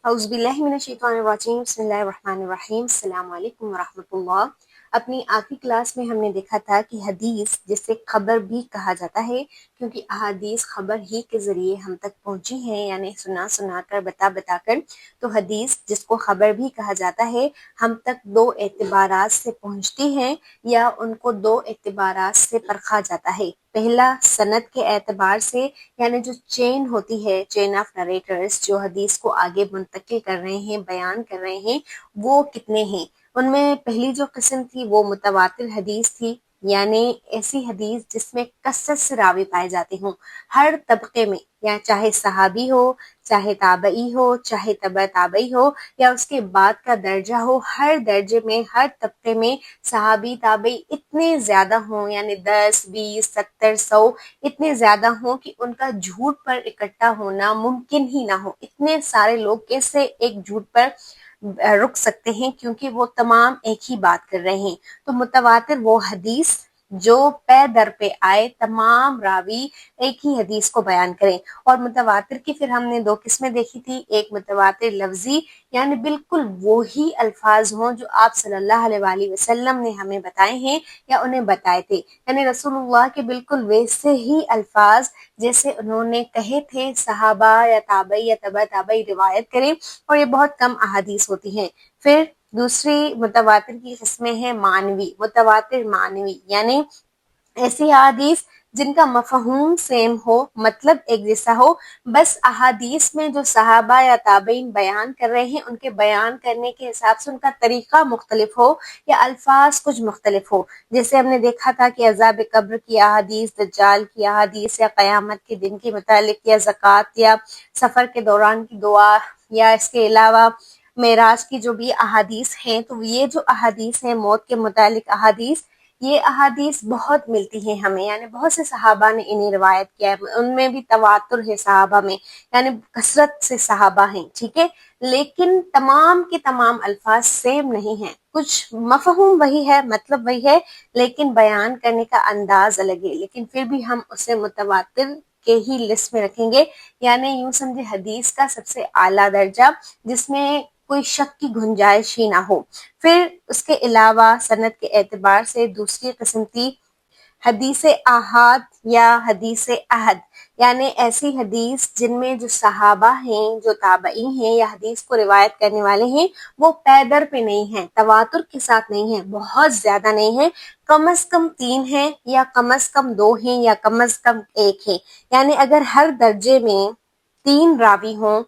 اعوذ باللہ من الشیطان الرجیم بسم اللہ الرحمن الرحیم السلام علیکم ورحمۃ اللہ۔ اپنی آخری کلاس میں ہم نے دیکھا تھا کہ حدیث جسے خبر بھی کہا جاتا ہے کیونکہ احادیث خبر ہی کے ذریعے ہم تک پہنچی ہیں، یعنی سنا سنا کر بتا کر۔ تو حدیث جس کو خبر بھی کہا جاتا ہے ہم تک دو اعتبارات سے پہنچتی ہیں یا ان کو دو اعتبارات سے پرکھا جاتا ہے۔ پہلا سند کے اعتبار سے، یعنی جو چین ہوتی ہے، چین آف نریٹرز جو حدیث کو آگے منتقل کر رہے ہیں، بیان کر رہے ہیں، وہ کتنے ہیں۔ ان میں پہلی جو قسم تھی وہ متواتر حدیث تھی، یعنی ایسی حدیث جس میں کثرت سے راوی پائے جاتے ہوں، ہر طبقے میں، یا چاہے صحابی ہو، چاہے تابعی ہو، چاہے تبع تابعی ہو، یا اس کے بعد کا درجہ ہو، ہر درجے میں، ہر طبقے میں صحابی تابعی اتنے زیادہ ہوں، یعنی 10 20 70 100 اتنے زیادہ ہوں کہ ان کا جھوٹ پر اکٹھا ہونا ممکن ہی نہ ہو۔ اتنے سارے لوگ کیسے ایک جھوٹ پر رک سکتے ہیں، کیونکہ وہ تمام ایک ہی بات کر رہے ہیں۔ تو متواتر وہ حدیث جو پے در پہ آئے، تمام راوی ایک ہی حدیث کو بیان کریں۔ اور متواتر کی پھر ہم نے دو قسمیں دیکھی تھی، ایک متواتر لفظی، یعنی بالکل وہی الفاظ ہوں جو آپ صلی اللہ علیہ وآلہ وسلم نے ہمیں بتائے ہیں یا انہیں بتائے تھے، یعنی رسول اللہ کے بالکل ویسے ہی الفاظ جیسے انہوں نے کہے تھے، صحابہ یا تابعی یا تبع تابعی روایت کریں، اور یہ بہت کم احادیث ہوتی ہیں۔ پھر دوسری متواتر کی قسمیں ہیں معنوی، متواتر معنوی، یعنی ایسی احادیث جن کا مفہوم سیم ہو، مطلب ایک جیسا ہو، بس احادیث میں جو صحابہ یا تابعین بیان کر رہے ہیں ان کے بیان کرنے کے حساب سے ان کا طریقہ مختلف ہو یا الفاظ کچھ مختلف ہو۔ جیسے ہم نے دیکھا تھا کہ عذاب قبر کی احادیث، دجال کی احادیث، یا قیامت کے دن کے متعلق، یا زکوٰۃ، یا سفر کے دوران کی دعا، یا اس کے علاوہ معراج کی جو بھی احادیث ہیں، تو یہ جو احادیث ہیں موت کے متعلق احادیث، یہ احادیث بہت ملتی ہیں ہمیں، یعنی بہت سے صحابہ نے انہیں روایت کیا ہے، ان میں بھی تواتر ہے صحابہ میں، یعنی کثرت سے صحابہ ہیں، ٹھیک ہے، لیکن تمام کے تمام الفاظ سیم نہیں ہیں، کچھ مفہوم وہی ہے، مطلب وہی ہے، لیکن بیان کرنے کا انداز الگ ہے، لیکن پھر بھی ہم اسے متواتر کے ہی لسٹ میں رکھیں گے، یعنی یوں سمجھے حدیث کا سب سے اعلیٰ درجہ جس میں کوئی شک کی گنجائش ہی نہ ہو۔ پھر اس کے علاوہ سند کے اعتبار سے دوسری قسم تھی حدیث آحاد یا حدیث احد، یعنی ایسی حدیث جن میں جو صحابہ ہیں، جو تابعی ہیں یا حدیث کو روایت کرنے والے ہیں، وہ پیدر پہ نہیں ہیں، تواتر کے ساتھ نہیں ہیں، بہت زیادہ نہیں ہیں، کم از کم 3 ہیں، یا کم از کم 2 ہیں، یا کم از کم 1 ہے۔ یعنی اگر ہر درجے میں 3 راوی ہوں،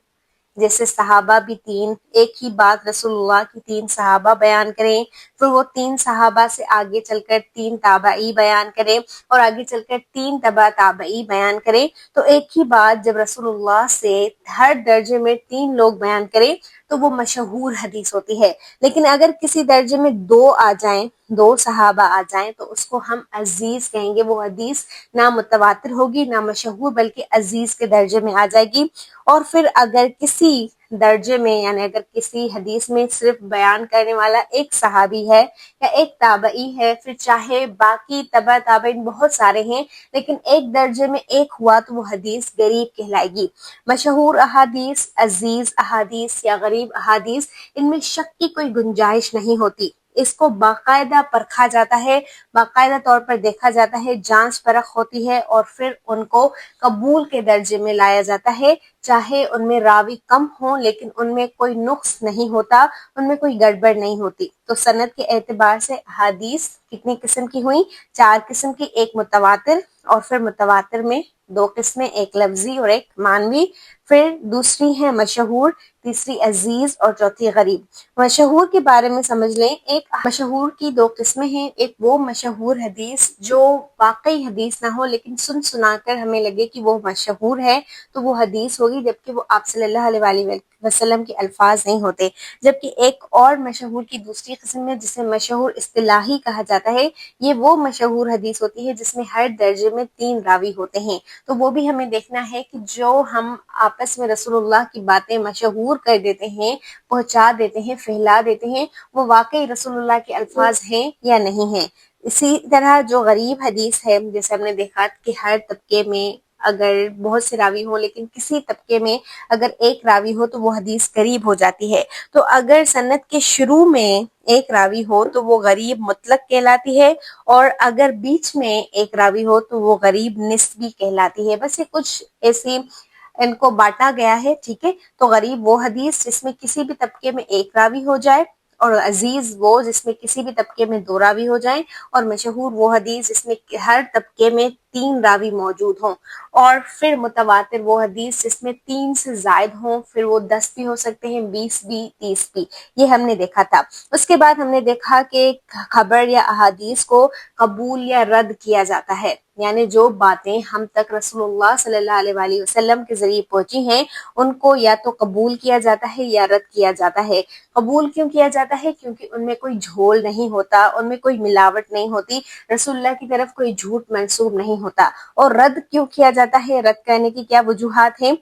جیسے صحابہ بھی 3، ایک ہی بات رسول اللہ کی 3 صحابہ بیان کریں، پھر وہ 3 صحابہ سے آگے چل کر 3 تابعی بیان کریں، اور آگے چل کر 3 تبع تابعی بیان کریں، تو ایک ہی بات جب رسول اللہ سے ہر درجے میں 3 لوگ بیان کریں تو وہ مشہور حدیث ہوتی ہے۔ لیکن اگر کسی درجے میں 2 آ جائیں، 2 صحابہ آ جائیں، تو اس کو ہم عزیز کہیں گے، وہ حدیث نہ متواتر ہوگی نہ مشہور، بلکہ عزیز کے درجے میں آ جائے گی۔ اور پھر اگر کسی درجے میں، یعنی اگر کسی حدیث میں صرف بیان کرنے والا ایک صحابی ہے یا ایک تابعی ہے، پھر چاہے باقی تبع تابعین بہت سارے ہیں، لیکن ایک درجے میں ایک ہوا تو وہ حدیث غریب کہلائے گی۔ مشہور احادیث، عزیز احادیث یا غریب احادیث، ان میں شک کی کوئی گنجائش نہیں ہوتی، اس کو باقاعدہ پرکھا جاتا ہے، باقاعدہ طور پر دیکھا جاتا ہے، جانچ پرکھ ہوتی ہے، اور پھر ان کو قبول کے درجے میں لایا جاتا ہے، چاہے ان میں راوی کم ہوں لیکن ان میں کوئی نقص نہیں ہوتا، ان میں کوئی گڑبڑ نہیں ہوتی۔ تو سند کے اعتبار سے احادیث کتنی قسم کی ہوئیں؟ 4 قسم کی، ایک متواتر، اور پھر متواتر میں 2 قسمیں، ایک لفظی اور ایک معنوی، پھر دوسری ہے مشہور، تیسری عزیز، اور چوتھی غریب۔ مشہور کے بارے میں سمجھ لیں، ایک مشہور کی 2 قسمیں ہیں، ایک وہ مشہور حدیث جو واقعی حدیث نہ ہو لیکن سن سنا کر ہمیں لگے کہ وہ مشہور ہے تو وہ حدیث ہوگی، جبکہ وہ آپ صلی اللہ علیہ وآلہ وسلم کے الفاظ نہیں ہوتے۔ جبکہ ایک اور مشہور کی دوسری قسم ہے جسے مشہور اصطلاحی کہا جاتا ہے، یہ وہ مشہور حدیث ہوتی ہے جس میں ہر درجے میں 3 راوی ہوتے ہیں۔ تو وہ بھی ہمیں دیکھنا ہے کہ جو ہم آپس میں رسول اللہ کی باتیں مشہور کر دیتے ہیں، پہنچا دیتے ہیں، پھیلا دیتے ہیں، وہ واقعی رسول اللہ کے الفاظ ہیں یا نہیں ہیں۔ اسی طرح جو غریب حدیث ہے، جیسے ہم نے دیکھا کہ ہر طبقے میں اگر بہت سے راوی ہوں لیکن کسی طبقے میں اگر ایک راوی ہو تو وہ حدیث غریب ہو جاتی ہے. تو اگر سند کے شروع میں ایک راوی ہو تو وہ غریب مطلق کہلاتی ہے، اور اگر بیچ میں ایک راوی ہو تو وہ غریب نسبی کہلاتی ہے. بس یہ کچھ ایسی ان کو بانٹا گیا ہے. ٹھیک ہے، تو غریب وہ حدیث جس میں کسی بھی طبقے میں ایک راوی ہو جائے، اور عزیز وہ جس میں کسی بھی طبقے میں دو راوی ہو جائیں، اور مشہور وہ حدیث جس میں ہر طبقے میں تین راوی موجود ہوں. اور پھر متواتر وہ حدیث جس میں 3 سے زائد ہوں، پھر وہ 10 بھی ہو سکتے ہیں، 20 بھی، 30 بھی. یہ ہم نے دیکھا تھا. اس کے بعد ہم نے دیکھا کہ خبر یا احادیث کو قبول یا رد کیا جاتا ہے، یعنی جو باتیں ہم تک رسول اللہ صلی اللہ علیہ وآلہ وسلم کے ذریعے پہنچی ہیں ان کو یا تو قبول کیا جاتا ہے یا رد کیا جاتا ہے. قبول کیوں کیا جاتا ہے؟ کیونکہ ان میں کوئی جھول نہیں ہوتا، ان میں کوئی ملاوٹ نہیں ہوتی، رسول اللہ کی طرف کوئی جھوٹ منسوب نہیں ہوتا. اور رد کیوں کیا جاتا ہے؟ رد کرنے کی کیا وجوہات ہیں؟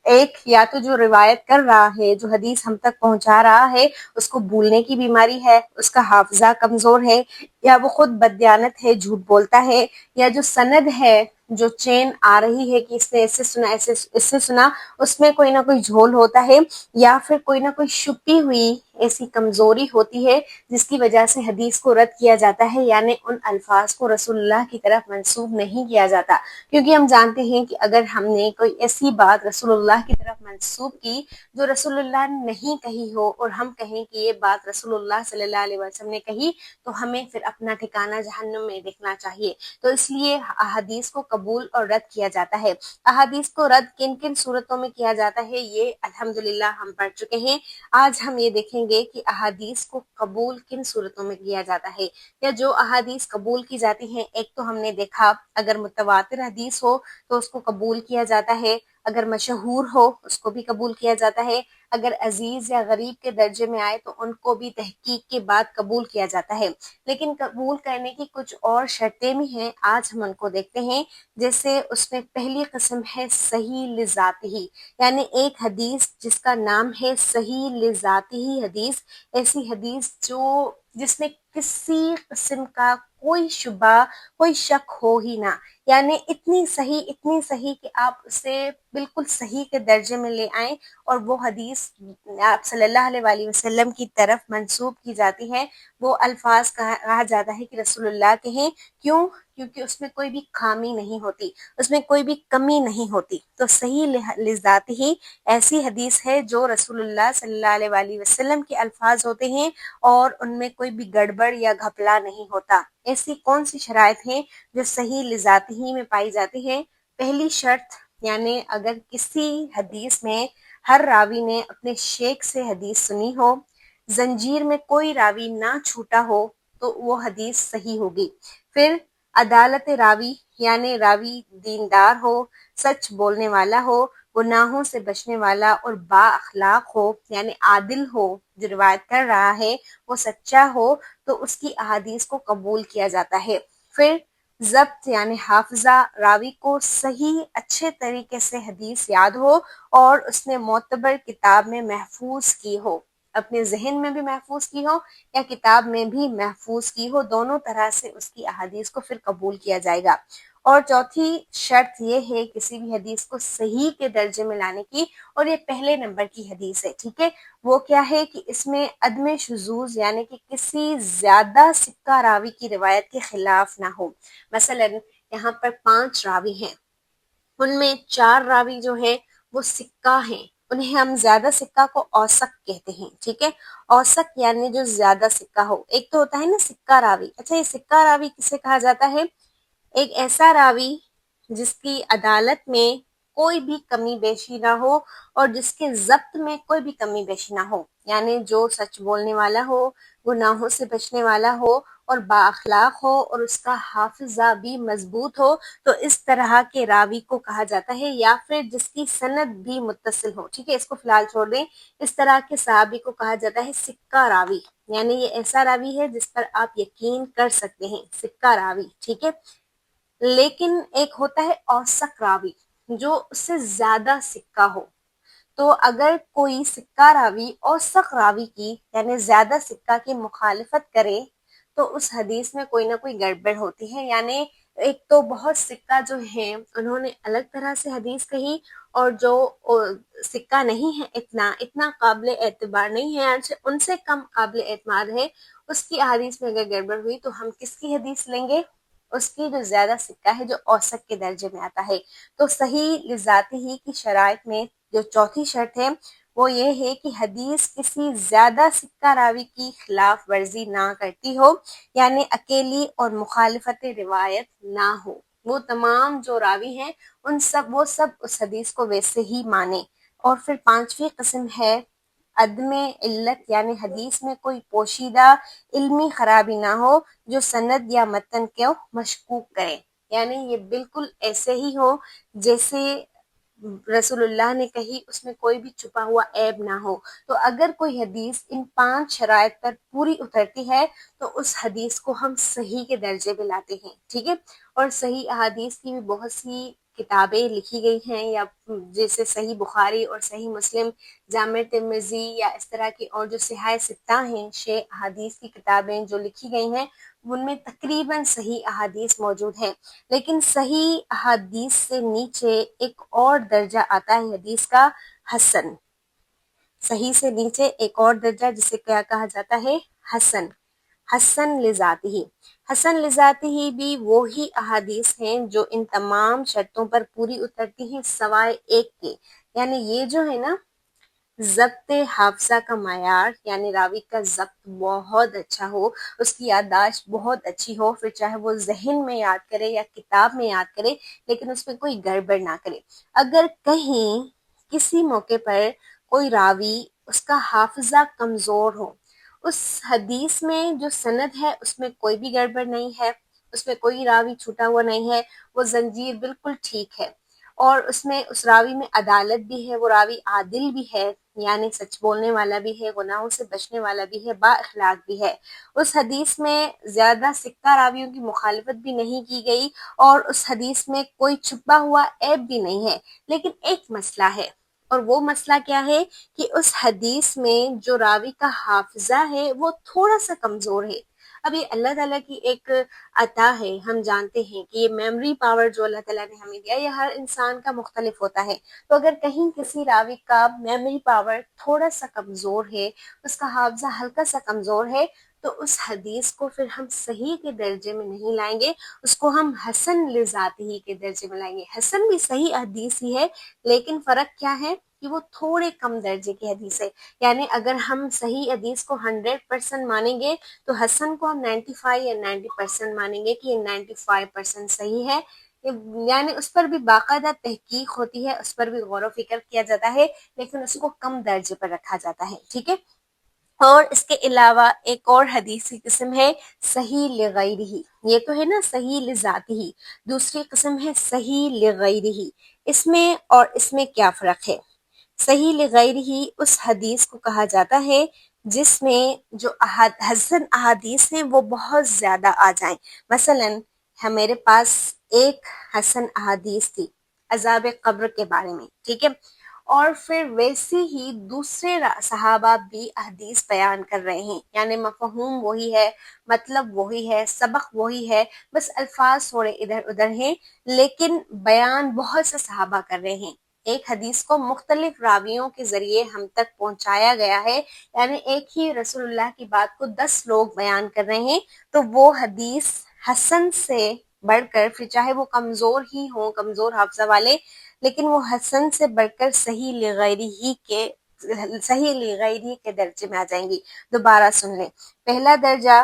ایک، یا تو جو روایت کر رہا ہے، جو حدیث ہم تک پہنچا رہا ہے، اس کو بھولنے کی بیماری ہے، اس کا حافظہ کمزور ہے، یا وہ خود بددیانت ہے، جھوٹ بولتا ہے، یا جو سند ہے، جو چین آ رہی ہے کہ اس نے ایسے سنا، ایسے اس سے سنا، اس میں کوئی نہ کوئی جھول ہوتا ہے، یا پھر کوئی نہ کوئی چھپی ہوئی ایسی کمزوری ہوتی ہے جس کی وجہ سے حدیث کو رد کیا جاتا ہے، یعنی ان الفاظ کو رسول اللہ کی طرف منسوب نہیں کیا جاتا. کیونکہ ہم جانتے ہیں کہ اگر ہم نے کوئی ایسی بات رسول اللہ کی طرف منسوب کی جو رسول اللہ نے نہیں کہی ہو، اور ہم کہیں کہ یہ بات رسول اللہ صلی اللہ علیہ وسلم نے کہی، تو ہمیں پھر اپنا ٹھکانہ جہنم میں دیکھنا چاہیے. تو اس لیے احادیث کو قبول اور رد کیا جاتا ہے. احادیث کو رد کن کن صورتوں میں کیا جاتا ہے یہ الحمدللہ ہم پڑھ چکے ہیں. آج ہم یہ دیکھیں گے کہ احادیث کو قبول کن صورتوں میں کیا جاتا ہے، یا جو احادیث قبول کی جاتی ہیں. ایک تو ہم نے دیکھا اگر متواتر حدیث ہو تو اس کو قبول کیا جاتا ہے، اگر مشہور ہو اس کو بھی قبول کیا جاتا ہے، اگر عزیز یا غریب کے درجے میں آئے تو ان کو بھی تحقیق کے بعد قبول کیا جاتا ہے. لیکن قبول کرنے کی کچھ اور شرطیں بھی ہیں، آج ہم ان کو دیکھتے ہیں. جیسے اس میں پہلی قسم ہے صحیح لذاتہ، یعنی ایک حدیث جس کا نام ہے صحیح لذاتہ حدیث، ایسی حدیث جس میں کسی قسم کا کوئی شبہ، کوئی شک ہو ہی نہ، یعنی اتنی صحیح کہ آپ اسے بالکل صحیح کے درجے میں لے آئیں، اور وہ حدیث آپ صلی اللہ علیہ وآلہ وسلم کی طرف منسوب کی جاتی ہے. وہ الفاظ کہا جاتا ہے کہ رسول اللہ کے ہیں. کیوں؟ کیونکہ اس میں کوئی بھی خامی نہیں ہوتی، اس میں کوئی بھی کمی نہیں ہوتی. تو صحیح لذاتہ ایسی حدیث ہے جو رسول اللہ صلی اللہ علیہ وآلہ وسلم کے الفاظ ہوتے ہیں اور ان میں کوئی بھی گڑبڑ یا گھپلا نہیں ہوتا. ایسی کون سی شرائط ہیں جو صحیح لذاتہ میں پائی جاتی ہیں؟ پہلی شرط، یعنی اگر کسی حدیث میں ہر راوی نے اپنے شیخ سے حدیث سنی ہو، زنجیر میں کوئی راوی نہ چھوٹا ہو، تو وہ حدیث صحیح ہوگی. پھر عدالت راوی، یعنی راوی دیندار ہو، سچ بولنے والا ہو، گناہوں سے بچنے والا اور با اخلاق ہو، یعنی عادل ہو، جو روایت کر رہا ہے وہ سچا ہو، تو اس کی احادیث کو قبول کیا جاتا ہے. پھر ضبط، یعنی حافظہ، راوی کو صحیح اچھے طریقے سے حدیث یاد ہو اور اس نے معتبر کتاب میں محفوظ کی ہو، اپنے ذہن میں بھی محفوظ کی ہو یا کتاب میں بھی محفوظ کی ہو، دونوں طرح سے اس کی احادیث کو پھر قبول کیا جائے گا. اور چوتھی شرط یہ ہے کسی بھی حدیث کو صحیح کے درجے میں لانے کی، اور یہ پہلے نمبر کی حدیث ہے. ٹھیک ہے، وہ کیا ہے کہ اس میں عدم شذوذ، یعنی کہ کسی زیادہ سکہ راوی کی روایت کے خلاف نہ ہو. مثلا یہاں پر 5 راوی ہیں، ان میں 4 راوی جو ہے وہ سکہ ہیں، انہیں ہم زیادہ سکہ کو اوثق کہتے ہیں. ٹھیک ہے، اوثق یعنی جو زیادہ سکہ ہو. ایک تو ہوتا ہے نا سکہ راوی. اچھا، یہ سکہ راوی کسے کہا جاتا ہے؟ ایک ایسا راوی جس کی عدالت میں کوئی بھی کمی بیشی نہ ہو اور جس کے ضبط میں کوئی بھی کمی بیشی نہ ہو، یعنی جو سچ بولنے والا ہو، گناہوں سے بچنے والا ہو اور با اخلاق ہو، اور اس کا حافظہ بھی مضبوط ہو. تو اس طرح کے راوی کو کہا جاتا ہے، یا پھر جس کی سند بھی متصل ہو. ٹھیک ہے، اس کو فی الحال چھوڑ دیں. اس طرح کے صحابی کو کہا جاتا ہے سکہ راوی، یعنی یہ ایسا راوی ہے جس پر آپ یقین کر سکتے ہیں، سکہ راوی. ٹھیک ہے، لیکن ایک ہوتا ہے اوثق راوی جو اس سے زیادہ سکہ ہو. تو اگر کوئی سکہ راوی اوثق راوی کی، یعنی زیادہ سکہ کی مخالفت کرے، تو اس حدیث میں کوئی نہ کوئی گڑبڑ ہوتی ہے، یعنی ایک تو بہت سکہ جو ہیں انہوں نے الگ طرح سے حدیث کہی، اور جو سکہ نہیں ہے اتنا قابل اعتبار نہیں ہے، ان سے کم قابل اعتماد ہے، اس کی احادیث میں اگر گڑبڑ ہوئی تو ہم کس کی حدیث لیں گے؟ اس کی جو زیادہ سکہ ہے، جو اوثق کے درجے میں آتا ہے۔ تو صحیح لذاتی ہی کی شرائط میں جو چوتھی شرط ہے وہ یہ ہے کہ حدیث کسی زیادہ سکہ راوی کی خلاف ورزی نہ کرتی ہو، یعنی اکیلی اور مخالفت روایت نہ ہو۔ وہ تمام جو راوی ہیں وہ سب اس حدیث کو ویسے ہی مانے۔ اور پھر پانچویں قسم ہے عدم علت، یعنی حدیث میں کوئی پوشیدہ علمی خرابی نہ ہو جو سند یا متن کو مشکوک کرے، یعنی یہ بالکل ایسے ہی ہو جیسے رسول اللہ نے کہی، اس میں کوئی بھی چھپا ہوا عیب نہ ہو۔ تو اگر کوئی حدیث ان 5 شرائط پر پوری اترتی ہے تو اس حدیث کو ہم صحیح کے درجے میں لاتے ہیں، ٹھیک ہے۔ اور صحیح احادیث کی بھی بہت سی کتابیں لکھی گئی ہیں، یا جیسے صحیح بخاری اور صحیح مسلم، جامع ترمذی، یا اس طرح کی اور جو صحاح ستہ ہیں 6 احادیث کی کتابیں جو لکھی گئی ہیں، ان میں تقریباً صحیح احادیث موجود ہیں۔ لیکن صحیح احادیث سے نیچے ایک اور درجہ آتا ہے حدیث کا، حسن۔ صحیح سے نیچے ایک اور درجہ جسے کیا کہا جاتا ہے؟ حسن۔ حسن لذاتی، حسن لذاتی بھی وہی احادیث ہیں جو ان تمام شرطوں پر پوری اترتی ہیں سوائے ایک کے، یعنی یہ جو ہے نا، ضبط حافظہ کا معیار، یعنی راوی کا ضبط بہت اچھا ہو، اس کی یادداشت بہت اچھی ہو، پھر چاہے وہ ذہن میں یاد کرے یا کتاب میں یاد کرے، لیکن اس میں کوئی گڑبڑ نہ کرے۔ اگر کہیں کسی موقع پر کوئی راوی اس کا حافظہ کمزور ہو، اس حدیث میں جو سند ہے اس میں کوئی بھی گڑبڑ نہیں ہے، اس میں کوئی راوی چھوٹا ہوا نہیں ہے، وہ زنجیر بالکل ٹھیک ہے، اور اس میں اس راوی میں عدالت بھی ہے، وہ راوی عادل بھی ہے، یعنی سچ بولنے والا بھی ہے، گناہوں سے بچنے والا بھی ہے، با اخلاق بھی ہے، اس حدیث میں زیادہ سکہ راویوں کی مخالفت بھی نہیں کی گئی، اور اس حدیث میں کوئی چھپا ہوا عیب بھی نہیں ہے، لیکن ایک مسئلہ ہے، اور وہ مسئلہ کیا ہے کہ اس حدیث میں جو راوی کا حافظہ ہے وہ تھوڑا سا کمزور ہے۔ اب یہ اللہ تعالیٰ کی ایک عطا ہے، ہم جانتے ہیں کہ یہ میموری پاور جو اللہ تعالیٰ نے ہمیں دیا، یہ ہر انسان کا مختلف ہوتا ہے۔ تو اگر کہیں کسی راوی کا میموری پاور تھوڑا سا کمزور ہے، اس کا حافظہ ہلکا سا کمزور ہے، تو اس حدیث کو پھر ہم صحیح کے درجے میں نہیں لائیں گے، اس کو ہم حسن لذاتی کے درجے میں لائیں گے۔ حسن بھی صحیح حدیث ہی ہے، لیکن فرق کیا ہے کہ وہ تھوڑے کم درجے کی حدیث ہے، یعنی اگر ہم صحیح حدیث کو 100% مانیں گے تو حسن کو ہم 95 یا 90% مانیں گے کہ یہ 95% صحیح ہے، یعنی اس پر بھی باقاعدہ تحقیق ہوتی ہے، اس پر بھی غور و فکر کیا جاتا ہے، لیکن اس کو کم درجے پر رکھا جاتا ہے، ٹھیک ہے۔ اور اس کے علاوہ ایک اور حدیث کی قسم ہے صحیح لغیرہ، یہ تو ہے نا صحیح لذاتی، دوسری قسم ہے صحیح لغیرہ۔ اس میں اور اس میں کیا فرق ہے؟ صحیح لغیرہ اس حدیث کو کہا جاتا ہے جس میں جو حسن احادیث ہیں وہ بہت زیادہ آ جائیں۔ مثلا میرے پاس ایک حسن احادیث تھی عذاب قبر کے بارے میں، ٹھیک ہے، اور پھر ویسی ہی دوسرے صحابہ بھی احادیث بیان کر رہے ہیں، یعنی مفہوم وہی ہے، مطلب وہی ہے، سبق وہی ہے، بس الفاظ تھوڑے ادھر ادھر ہیں، لیکن بیان بہت سے صحابہ کر رہے ہیں۔ ایک حدیث کو مختلف راویوں کے ذریعے ہم تک پہنچایا گیا ہے، یعنی ایک ہی رسول اللہ کی بات کو 10 لوگ بیان کر رہے ہیں، تو وہ حدیث حسن سے بڑھ کر، پھر چاہے وہ کمزور ہی ہوں، کمزور حافظہ والے، لیکن وہ حسن سے بڑھ کر صحیح لغیری کے درجے میں آ جائیں گی۔ دوبارہ سن لیں، پہلا درجہ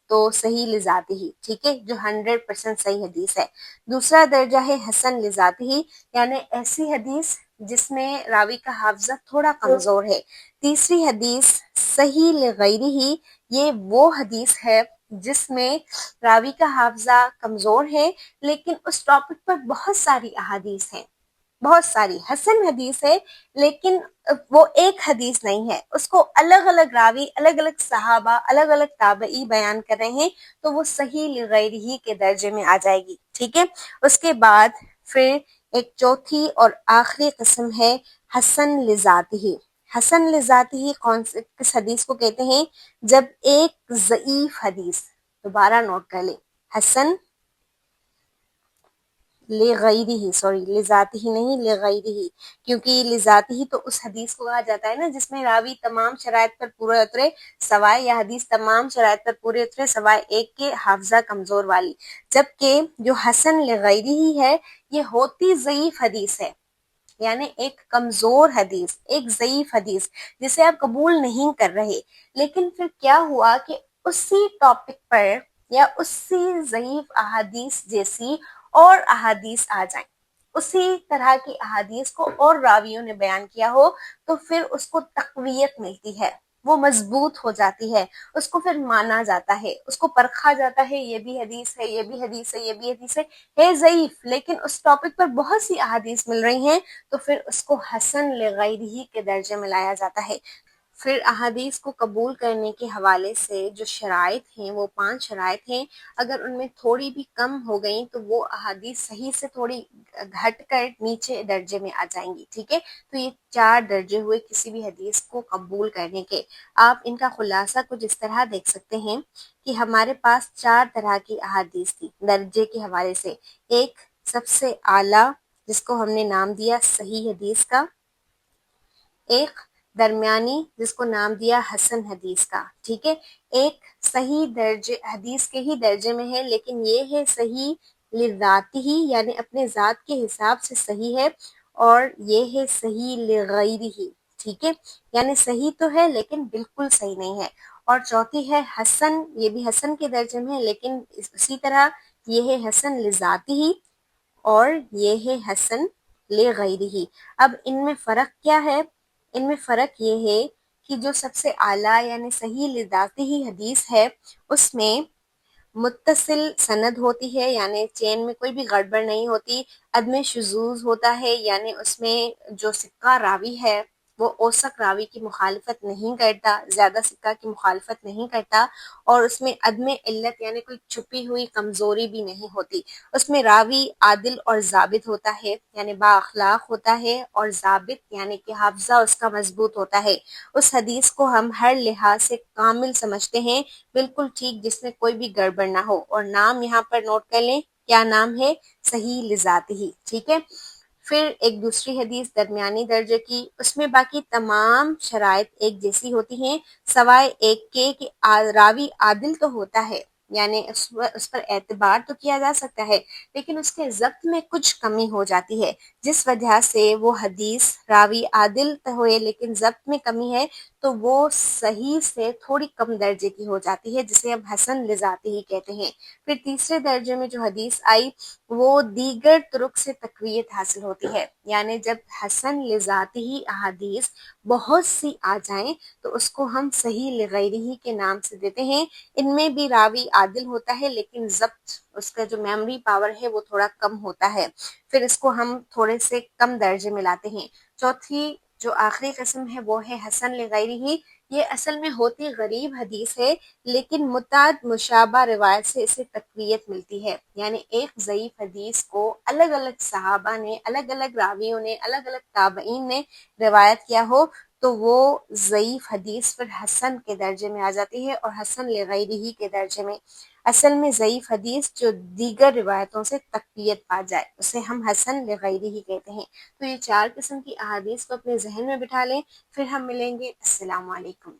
تو صحیح لذاتی ہی، ٹھیک ہے، جو 100% صحیح حدیث ہے۔ دوسرا درجہ ہے حسن لذاتی ہی، یعنی ایسی حدیث جس میں راوی کا حافظہ تھوڑا کمزور ہے۔ تیسری حدیث صحیح لغیری ہی، یہ وہ حدیث ہے جس میں راوی کا حافظہ کمزور ہے، لیکن اس ٹاپک پر بہت ساری احادیث ہیں، بہت ساری حسن حدیث ہے، لیکن وہ ایک حدیث نہیں ہے، اس کو الگ الگ راوی، الگ الگ صحابہ، الگ الگ تابعی بیان کر رہے ہیں، تو وہ صحیح لغیرہ کے درجے میں آ جائے گی، ٹھیک ہے۔ اس کے بعد پھر ایک چوتھی اور آخری قسم ہے حسن لذاتی۔ حسن لذاتی کس حدیث کو کہتے ہیں؟ جب ایک ضعیف حدیث، دوبارہ نوٹ کر لیں، حسن لغیرہ، سوری لذاتہ نہیں لغیرہ، کیونکہ لذاتہ تو اس حدیث کو کہا جاتا ہے نا جس میں راوی تمام شرائط پر پورے اترے سوائے، یا حدیث تمام شرائط پر پورے اترے سوائے ایک کے حافظہ کمزور والی، جبکہ جو حسن لغیرہ ہے یہ ہوتی ضعیف حدیث ہے، یعنی ایک کمزور حدیث، ایک ضعیف حدیث جسے آپ قبول نہیں کر رہے، لیکن پھر کیا ہوا کہ اسی ٹاپک پر یا اسی ضعیف احادیث جیسی اور احادیث آ جائیں، اسی طرح کی احادیث کو اور راویوں نے بیان کیا ہو، تو پھر اس کو تقویت ملتی ہے، وہ مضبوط ہو جاتی ہے، اس کو پھر مانا جاتا ہے، اس کو پرکھا جاتا ہے، یہ بھی حدیث ہے، یہ بھی حدیث ہے، یہ بھی حدیث ہے ضعیف لیکن اس ٹاپک پر بہت سی احادیث مل رہی ہیں، تو پھر اس کو حسن لغیرہ کے درجے میں لایا جاتا ہے۔ پھر احادیث کو قبول کرنے کے حوالے سے جو شرائط ہیں وہ 5 شرائط ہیں، اگر ان میں تھوڑی بھی کم ہو گئیں تو وہ احادیث صحیح سے تھوڑی گھٹ کر نیچے درجے میں آ جائیں گی، ٹھیک ہے۔ تو یہ 4 درجے ہوئے کسی بھی حدیث کو قبول کرنے کے۔ آپ ان کا خلاصہ کچھ اس طرح دیکھ سکتے ہیں کہ ہمارے پاس 4 طرح کی احادیث تھی درجے کے حوالے سے۔ ایک سب سے اعلیٰ جس کو ہم نے نام دیا صحیح حدیث کا، ایک درمیانی جس کو نام دیا حسن حدیث کا، ٹھیک ہے۔ ایک صحیح درجے حدیث کے ہی درجے میں ہے لیکن یہ ہے صحیح لذاتہ ہی، یعنی اپنے ذات کے حساب سے صحیح ہے، اور یہ ہے صحیح لغیرہ، ٹھیک ہے، یعنی صحیح تو ہے لیکن بالکل صحیح نہیں ہے۔ اور چوتھی ہے حسن، یہ بھی حسن کے درجے میں ہے لیکن اسی طرح یہ ہے حسن لذاتہ ہی، اور یہ ہے حسن لغیرہ۔ اب ان میں فرق کیا ہے؟ ان میں فرق یہ ہے کہ جو سب سے اعلیٰ یعنی صحیح لذاتہ ہی حدیث ہے اس میں متصل سند ہوتی ہے، یعنی چین میں کوئی بھی گڑبڑ نہیں ہوتی، عدم شذوذ ہوتا ہے، یعنی اس میں جو سکہ راوی ہے وہ اوثق راوی کی مخالفت نہیں کرتا، زیادہ سکہ کی مخالفت نہیں کرتا، اور اس میں عدم علت یعنی کوئی چھپی ہوئی کمزوری بھی نہیں ہوتی، اس میں راوی عادل اور ضابط ہوتا ہے، یعنی با اخلاق ہوتا ہے، اور ضابط یعنی کہ حافظہ اس کا مضبوط ہوتا ہے، اس حدیث کو ہم ہر لحاظ سے کامل سمجھتے ہیں، بالکل ٹھیک، جس میں کوئی بھی گڑبڑ نہ ہو، اور نام یہاں پر نوٹ کر لیں، کیا نام ہے؟ صحیح لذاتہ، ٹھیک ہے۔ پھر ایک دوسری حدیث درمیانی درجے کی، اس میں باقی تمام شرائط ایک جیسی ہوتی ہیں سوائے ایک کے کہ راوی عادل تو ہوتا ہے، یعنی اس پر اعتبار تو کیا جا سکتا ہے لیکن اس کے ضبط میں کچھ کمی ہو جاتی ہے، جس وجہ سے وہ حدیث راوی عادل تو ہوئے لیکن ضبط میں کمی ہے تو وہ صحیح سے تھوڑی کم درجے کی ہو جاتی ہے، جسے ہم حسن لذاتہ ہی کہتے ہیں۔ پھر تیسرے درجے میں جو حدیث آئی وہ دیگر طرق سے تقویت حاصل ہوتی ہے، یعنی جب حسن لذاتہ ہی احادیث بہت سی آ جائیں تو اس کو ہم صحیح لغیرہ کے نام سے دیتے ہیں، ان میں بھی راوی عادل ہوتا ہے لیکن ضبط اس کا جو میموری پاور ہے وہ تھوڑا کم ہوتا ہے، پھر اس کو ہم تھوڑے سے کم درجے میں لاتے ہیں۔ چوتھی جو آخری قسم ہے وہ ہے حسن لغیرہ، یہ اصل میں ہوتی غریب حدیث ہے لیکن متعدد مشابہ روایت سے اسے تقویت ملتی ہے، یعنی ایک ضعیف حدیث کو الگ الگ صحابہ نے، الگ الگ راویوں نے، الگ الگ تابعین نے روایت کیا ہو تو وہ ضعیف حدیث پھر حسن کے درجے میں آ جاتی ہے، اور حسن لغیرہ کے درجے میں۔ اصل میں ضعیف حدیث جو دیگر روایتوں سے تقویت پا جائے اسے ہم حسن لغیرہ کہتے ہیں۔ تو یہ 4 قسم کی احادیث کو اپنے ذہن میں بٹھا لیں، پھر ہم ملیں گے۔ السلام علیکم۔